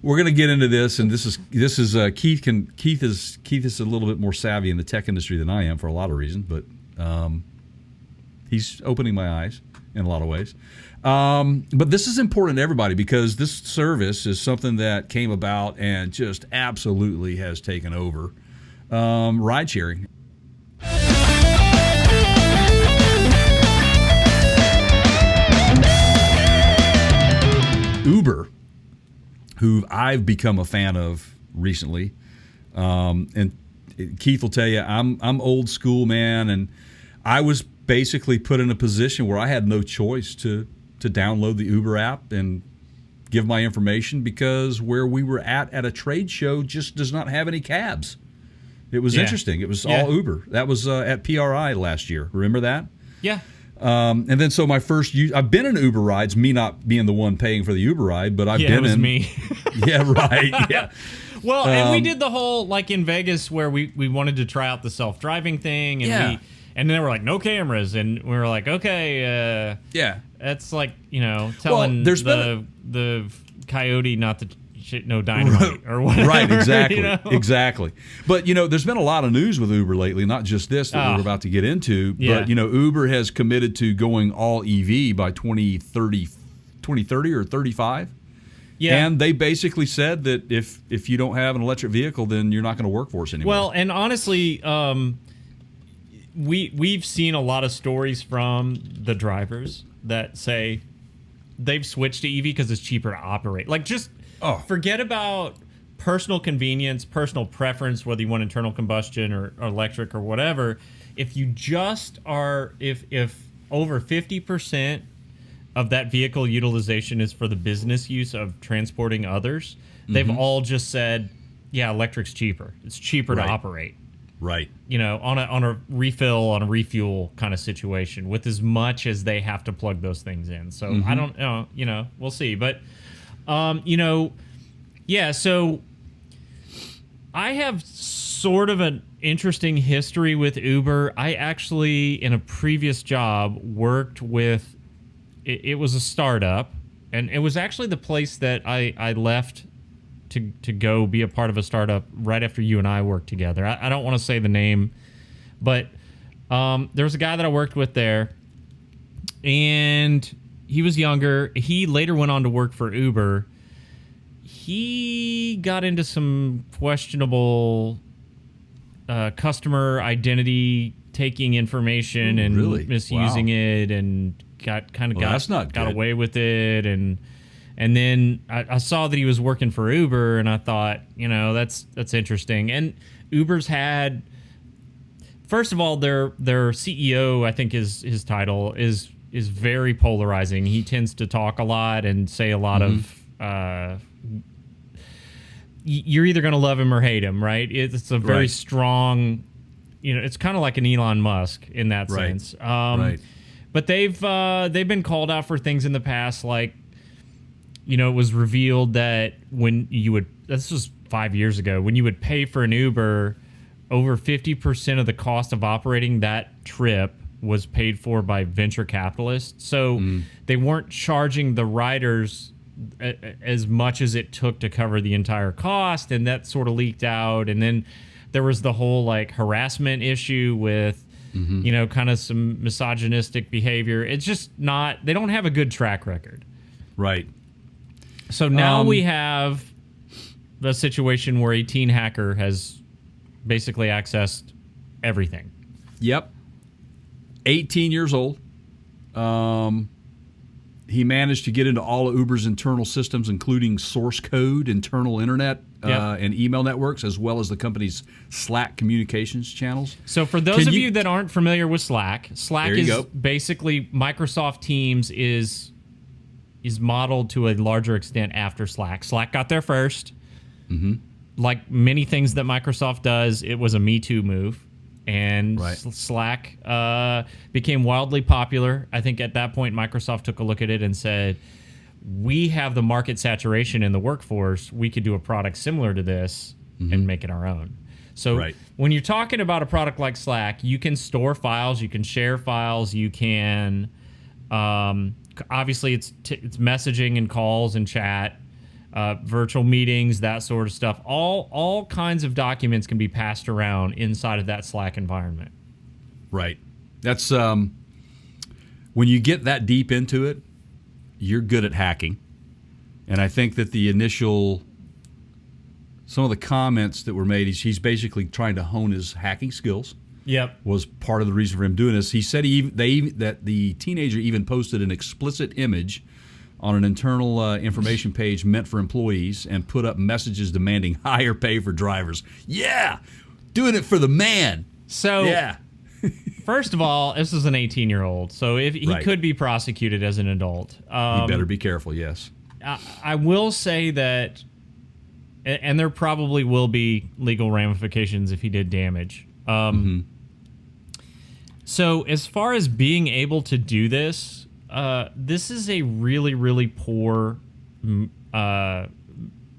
we're gonna get into this, and this is Keith is a little bit more savvy in the tech industry than I am for a lot of reasons, but he's opening my eyes in a lot of ways. But this is important to everybody because this service is something that came about and just absolutely has taken over ride sharing. Uber, who I've become a fan of recently, and Keith will tell you I'm old school, man, and I was basically put in a position where I had no choice to download the Uber app and give my information because where we were at a trade show just does not have any cabs. It was interesting. It was all Uber. That was at PRI last year. Remember that? Yeah. And then so my first I've been in Uber rides, me not being the one paying for the Uber ride, but I've been in. Yeah, it was me. Yeah, right. Yeah. Well, and we did the whole, like in Vegas where we wanted to try out the self-driving thing, and and then we're like, no cameras, and we were like, okay, that's like, telling the coyote not to shit no dynamite or whatever. Right, exactly, exactly. But there's been a lot of news with Uber lately, not just this that we're about to get into, but Uber has committed to going all EV by 2030 or 35. Yeah. And they basically said that if you don't have an electric vehicle, then you're not going to work for us anymore. Well, and honestly, we've seen a lot of stories from the drivers that say they've switched to EV because it's cheaper to operate. Like, just forget about personal convenience, personal preference, whether you want internal combustion or electric or whatever. If you just are, if over 50% of that vehicle utilization is for the business use of transporting others, they've all just said, yeah, electric's cheaper. It's cheaper to operate. Right. On a refuel kind of situation with as much as they have to plug those things in. So I don't know, we'll see. But, so I have sort of an interesting history with Uber. I actually, in a previous job, worked with, it was a startup, and it was actually the place that I left to go be a part of a startup right after you and I worked together. I don't want to say the name, but there was a guy that I worked with there, and he was younger. He later went on to work for Uber. He got into some questionable customer identity, taking information and misusing it, and got away with it, and then I saw that he was working for Uber, and I thought, that's interesting. And Uber's had, first of all, their CEO, I think his title is very polarizing. He tends to talk a lot and say a lot of you're either going to love him or hate him, right? It's a very strong, it's kind of like an Elon Musk in that sense. Right. But they've been called out for things in the past, like, it was revealed that this was 5 years ago, when you would pay for an Uber, over 50% of the cost of operating that trip was paid for by venture capitalists. So they weren't charging the riders as much as it took to cover the entire cost, and that sort of leaked out. And then there was the whole harassment issue with kind of some misogynistic behavior. It's just not, they don't have a good track record. Right. So now we have the situation where a teen hacker has basically accessed everything. Yep. 18 years old. He managed to get into all of Uber's internal systems, including source code, internal internet, and email networks, as well as the company's Slack communications channels. So for those of you that aren't familiar with Slack is basically Microsoft Teams is modeled to a larger extent after Slack. Slack got there first. Like many things that Microsoft does, it was a Me Too move. And Slack became wildly popular. I think at that point, Microsoft took a look at it and said, we have the market saturation in the workforce. We could do a product similar to this and make it our own. So when you're talking about a product like Slack, you can store files, you can share files, you can obviously it's messaging and calls and chat. virtual meetings, that sort of stuff. All kinds of documents can be passed around inside of that Slack environment. Right. That's when you get that deep into it, you're good at hacking. And I think that some of the comments that were made, he's basically trying to hone his hacking skills. Yep. Was part of the reason for him doing this. He said that the teenager even posted an explicit image on an internal information page meant for employees and put up messages demanding higher pay for drivers. Yeah, doing it for the man. So, yeah. First of all, this is an 18-year-old, so if he could be prosecuted as an adult. He better be careful, yes. I will say that, and there probably will be legal ramifications if he did damage. So as far as being able to do this, this is a really, really poor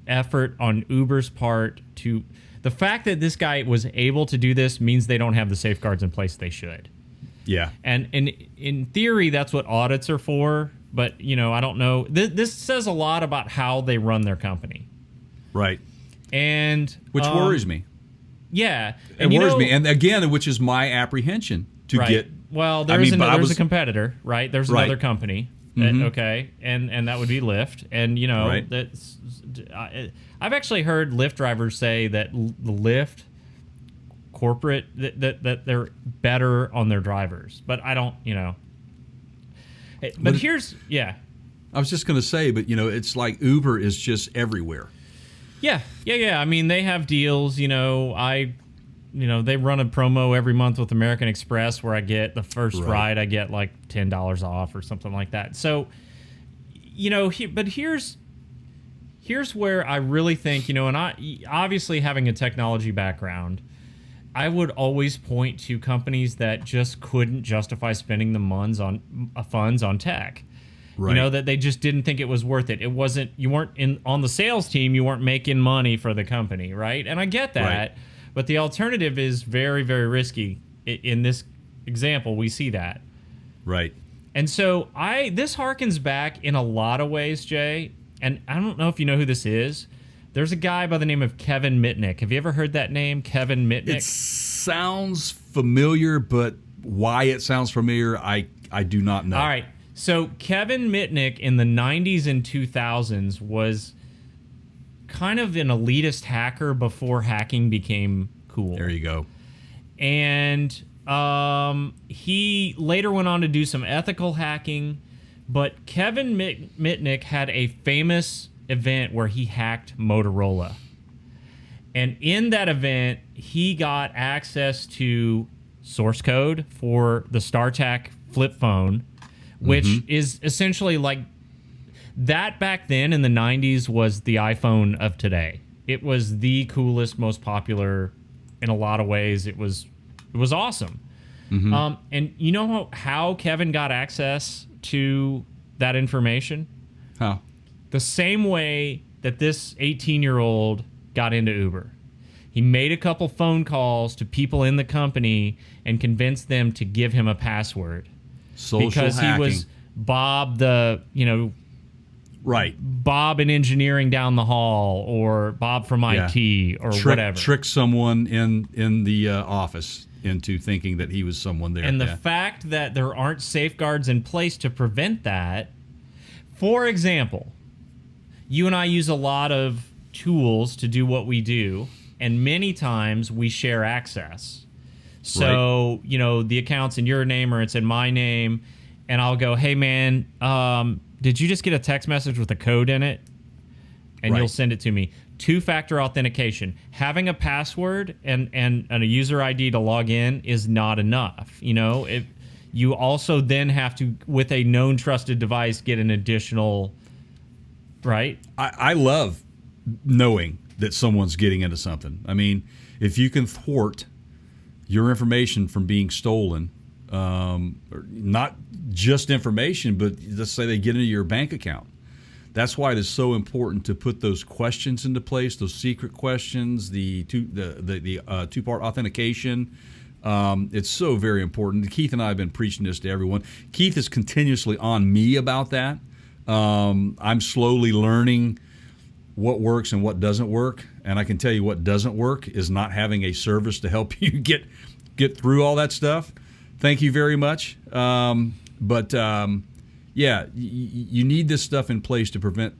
effort on Uber's part to... The fact that this guy was able to do this means they don't have the safeguards in place they should. Yeah. And in theory, that's what audits are for. But, I don't know. This says a lot about how they run their company. Right. And which worries me. Yeah. It worries me. And again, which is my appreciation to get. Well, there's a competitor, right? There's another company. Okay. And that would be Lyft. And, that's... I've actually heard Lyft drivers say that the Lyft corporate that they're better on their drivers, but I don't, But here's I was just going to say, but it's like Uber is just everywhere. Yeah. I mean, they have deals. They run a promo every month with American Express where I get the first ride, I get like $10 off or something like that. So, but here's where I really think, and I obviously having a technology background, I would always point to companies that just couldn't justify spending the funds on tech. Right. That they just didn't think it was worth it. It wasn't, you weren't on the sales team, you weren't making money for the company, right? And I get that, but the alternative is very, very risky. In this example, we see that. Right. And so this harkens back in a lot of ways, Jay. And I don't know if you know who this is. There's a guy by the name of Kevin Mitnick. Have you ever heard that name, Kevin Mitnick? It sounds familiar, but why it sounds familiar, I do not know. All right. So Kevin Mitnick in the 90s and 2000s was kind of an elitist hacker before hacking became cool. There you go. And he later went on to do some ethical hacking. But Kevin Mitnick had a famous event where he hacked Motorola. And in that event, he got access to source code for the StarTAC flip phone, which is essentially like that back then in the 90s was the iPhone of today. It was the coolest, most popular in a lot of ways. It was awesome. And you know how Kevin got access to that information? How? The same way that this 18-year-old got into Uber. He made a couple phone calls to people in the company and convinced them to give him a password. Social because hacking. He was Bob Bob in engineering down the hall, or Bob from IT, or whatever. Trick someone in the office into thinking that he was someone there. And the fact that there aren't safeguards in place to prevent that. For example, you and I use a lot of tools to do what we do, and many times we share access. So, the account's in your name or it's in my name, and I'll go, hey, man, did you just get a text message with a code in it? And you'll send it to me. Two-factor authentication. Having a password and a user ID to log in is not enough. If you also then have to, with a known trusted device, get an additional, right? I love knowing that someone's getting into something. I mean, if you can thwart your information from being stolen, not just information, but let's say they get into your bank account. That's why it is so important to put those questions into place, those secret questions, the two-part authentication. It's so very important. Keith and I have been preaching this to everyone. Keith is continuously on me about that. I'm slowly learning what works and what doesn't work. And I can tell you what doesn't work is not having a service to help you get through all that stuff. Thank you very much. Yeah, you need this stuff in place to prevent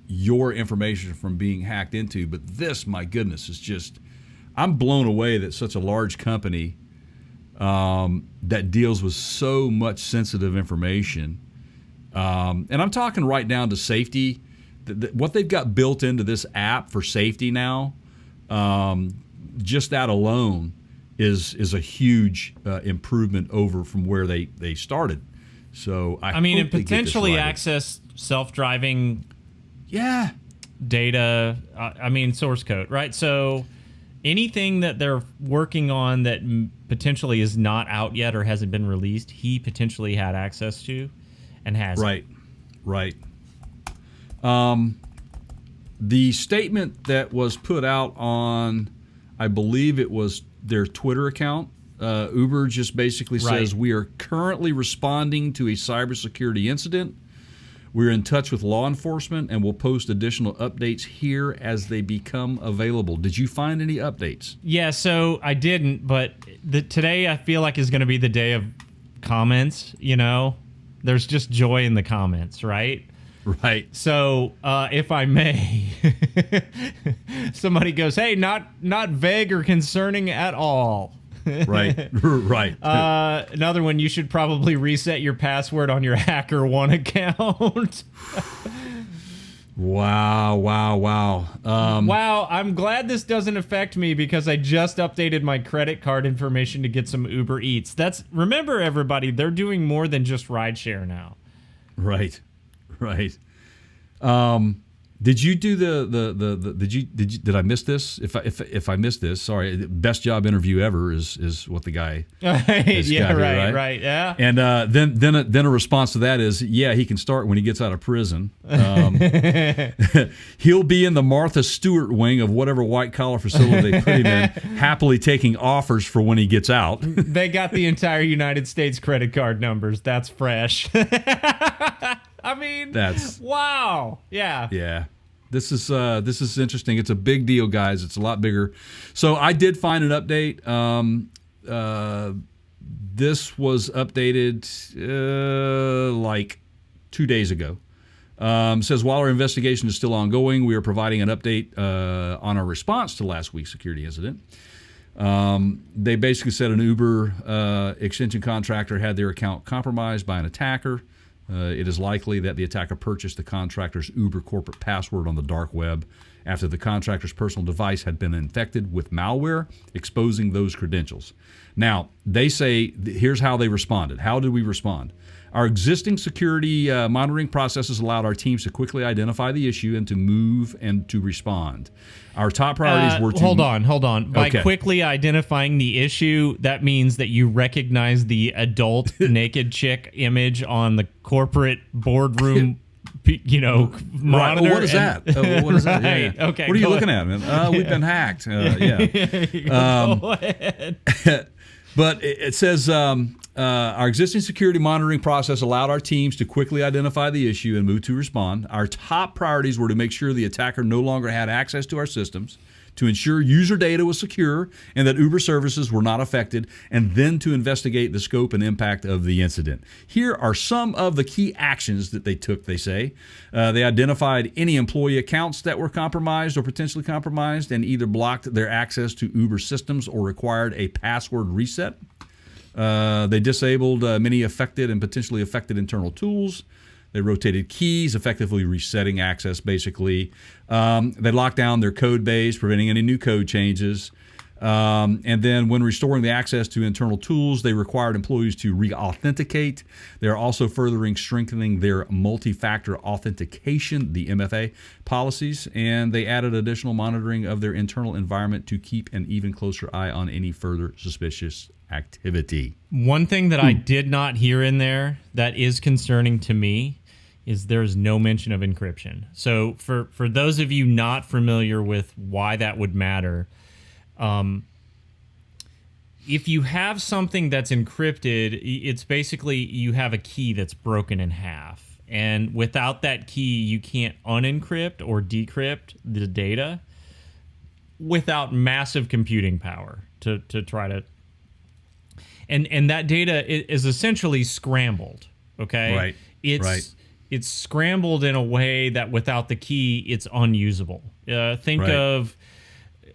your information from being hacked into. But this, my goodness, is just, I'm blown away that such a large company that deals with so much sensitive information, and I'm talking right down to safety, what they've got built into this app for safety now, just that alone is a huge improvement over from where they started. So I mean, and potentially access self-driving data, source code, right? So anything that they're working on that potentially is not out yet or hasn't been released, he potentially had access to and has. Right. The statement that was put out on, I believe it was their Twitter account, Uber just basically says, we are currently responding to a cybersecurity incident. We're in touch with law enforcement and will post additional updates here as they become available. Did you find any updates? Yeah, so I didn't, but today I feel like is going to be the day of comments, There's just joy in the comments, right? Right. So, if I may, somebody goes, "Hey, not vague or concerning at all." Right. Another one, you should probably reset your password on your HackerOne account. Wow. Wow, I'm glad this doesn't affect me because I just updated my credit card information to get some Uber Eats. Remember, everybody, they're doing more than just rideshare now. Right. Did you do did I miss this? If I missed this, sorry. Best job interview ever is what the guy. Right. Yeah. And then a response to that is, yeah, he can start when he gets out of prison. He'll be in the Martha Stewart wing of whatever white collar facility they put him in, happily taking offers for when he gets out. They got the entire United States credit card numbers. That's fresh. I mean, wow. Yeah. This is interesting. It's a big deal, guys. It's a lot bigger. So I did find an update. This was updated like 2 days ago. Says, while our investigation is still ongoing, we are providing an update on our response to last week's security incident. They basically said an Uber extension contractor had their account compromised by an attacker. It is likely that the attacker purchased the contractor's Uber corporate password on the dark web after the contractor's personal device had been infected with malware, exposing those credentials. Now, they say, here's how they responded. How did we respond? Our existing security monitoring processes allowed our teams to quickly identify the issue and to move and to respond. Our top priorities were to... Hold on. By quickly identifying the issue, that means that you recognize the adult naked chick image on the corporate boardroom monitor. Right. Well, what is that? What is that? Right. Yeah. Okay. What are you looking at, man? We've been hacked. Yeah. Go ahead. But it says... our existing security monitoring process allowed our teams to quickly identify the issue and move to respond. Our top priorities were to make sure the attacker no longer had access to our systems, to ensure user data was secure and that Uber services were not affected, and then to investigate the scope and impact of the incident. Here are some of the key actions that they took, they say. They identified any employee accounts that were compromised or potentially compromised and either blocked their access to Uber systems or required a password reset. They disabled many affected and potentially affected internal tools. They rotated keys, effectively resetting access, basically. They locked down their code base, preventing any new code changes. And then when restoring the access to internal tools, they required employees to re-authenticate. They're also strengthening their multi-factor authentication, the MFA, policies, and they added additional monitoring of their internal environment to keep an even closer eye on any further suspicious activity. One thing that I did not hear in there that is concerning to me is there's no mention of encryption. So for those of you not familiar with why that would matter, if you have something that's encrypted, it's basically you have a key that's broken in half. And without that key, you can't unencrypt or decrypt the data without massive computing power to try to... And that data is essentially scrambled, okay? Right. It's scrambled in a way that without the key, it's unusable. Think of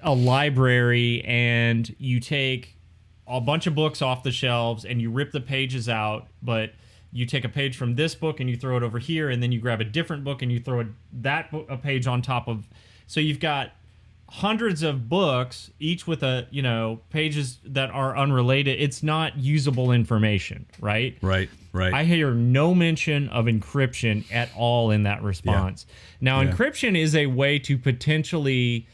a library, and you take a bunch of books off the shelves and you rip the pages out, but you take a page from this book and you throw it over here, and then you grab a different book and you throw a page on top of... So you've got hundreds of books, each with pages that are unrelated. It's not usable information, right? Right. I hear no mention of encryption at all in that response. Now, encryption is a way to potentially...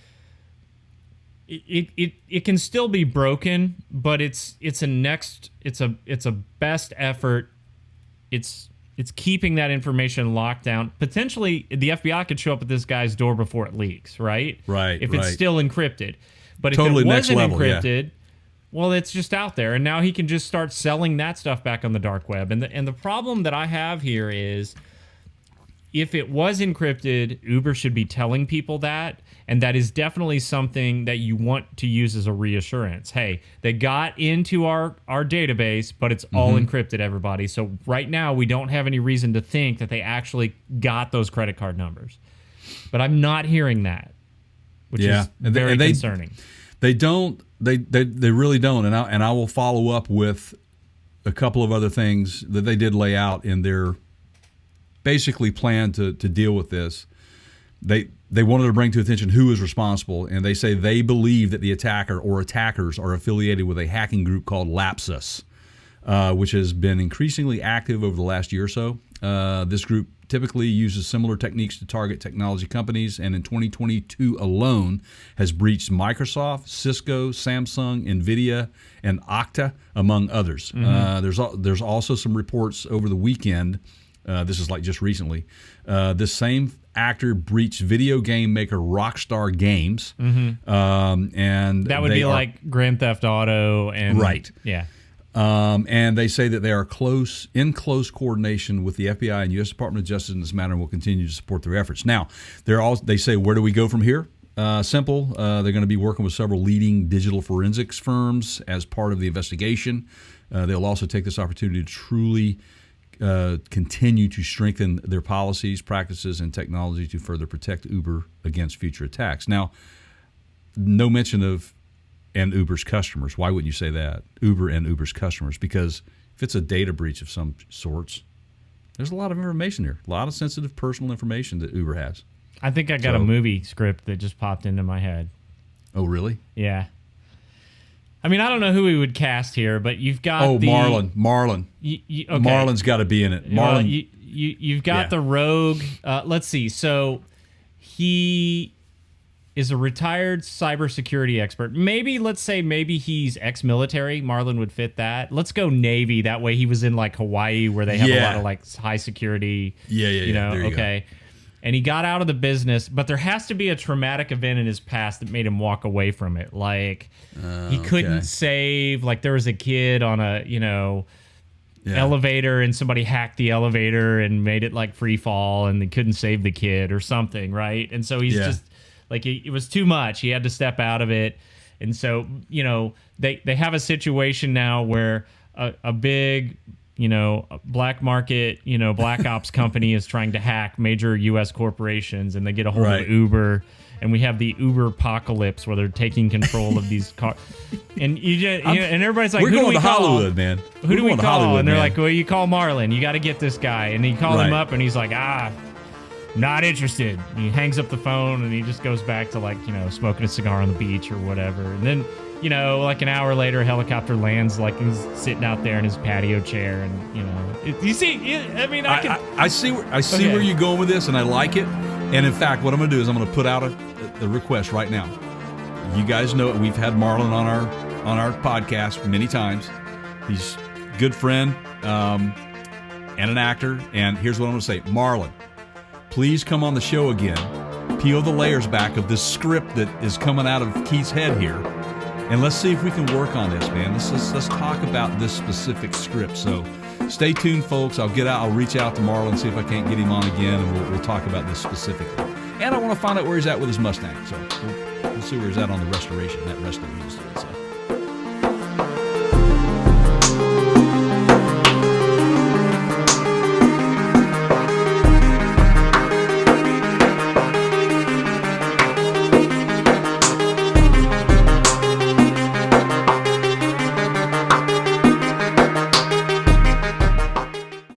It can still be broken, but it's a best effort. It's keeping that information locked down. Potentially, the FBI could show up at this guy's door before it leaks, right? Right. If it's still encrypted. But totally if it wasn't encrypted, yeah. Well, it's just out there, and now he can just start selling that stuff back on the dark web. And the problem that I have here is, if it was encrypted, Uber should be telling people that, and that is definitely something that you want to use as a reassurance. Hey, they got into our database, but it's all encrypted, everybody. So right now, we don't have any reason to think that they actually got those credit card numbers. But I'm not hearing that, which is very concerning. They don't. They really don't. And I will follow up with a couple of other things that they did lay out in their basically plan to deal with this. They wanted to bring to attention who is responsible, and they say they believe that the attacker or attackers are affiliated with a hacking group called Lapsus, which has been increasingly active over the last year or so. This group typically uses similar techniques to target technology companies, and in 2022 alone has breached Microsoft, Cisco, Samsung, NVIDIA, and Okta, among others. There's also some reports over the weekend. This is like just recently. This same actor breached video game maker Rockstar Games, and that would be like Grand Theft Auto, and yeah. And they say that they are in close coordination with the FBI and U.S. Department of Justice in this matter, and will continue to support their efforts. Now, they say, where do we go from here? Simple. They're going to be working with several leading digital forensics firms as part of the investigation. They'll also take this opportunity to truly continue to strengthen their policies, practices, and technology to further protect Uber against future attacks. Now, no mention of and Uber's customers. Why wouldn't you say that? Uber and Uber's customers. Because if it's a data breach of some sorts, there's a lot of information here. A lot of sensitive personal information that Uber has. I think I got a movie script that just popped into my head. Oh, really? Yeah. I mean, I don't know who we would cast here, but you've got Marlon. Okay. Marlon's got to be in it. Marlon. You've got the rogue. Let's see. So he is a retired cybersecurity expert. Let's say he's ex-military. Marlon would fit that. Let's go Navy. That way he was in like Hawaii where they have a lot of like high security. Yeah. There you okay. Go. And he got out of the business, but there has to be a traumatic event in his past that made him walk away from it. Like he couldn't save, like there was a kid on a, elevator and somebody hacked the elevator and made it like free fall and they couldn't save the kid or something, right? And so he's just like, it was too much. He had to step out of it. And so, they have a situation now where a big, black market, black ops company is trying to hack major U.S. corporations, and they get a hold of Uber, and we have the Uber apocalypse where they're taking control of these cars. And and everybody's like, we're who going do we to call? Hollywood, man. Who do we call? And they're like, well, you call Marlon. You got to get this guy. And he called him up, and he's like, not interested. And he hangs up the phone, and he just goes back to smoking a cigar on the beach or whatever. And then, like an hour later, a helicopter lands, like he's sitting out there in his patio chair, and you see. I see where you're going with this, and I like it. And in fact, what I'm going to do is I'm going to put out a request right now. You guys know it. We've had Marlon on our podcast many times. He's a good friend and an actor. And here's what I'm going to say, Marlon, please come on the show again. Peel the layers back of this script that is coming out of Keith's head here. And let's see if we can work on this, man. Let's talk about this specific script. So stay tuned, folks. I'll reach out to Marlon, see if I can't get him on again, and we'll talk about this specifically. And I want to find out where he's at with his Mustang. So we'll see where he's at on the restoration, that rest that he was doing. So.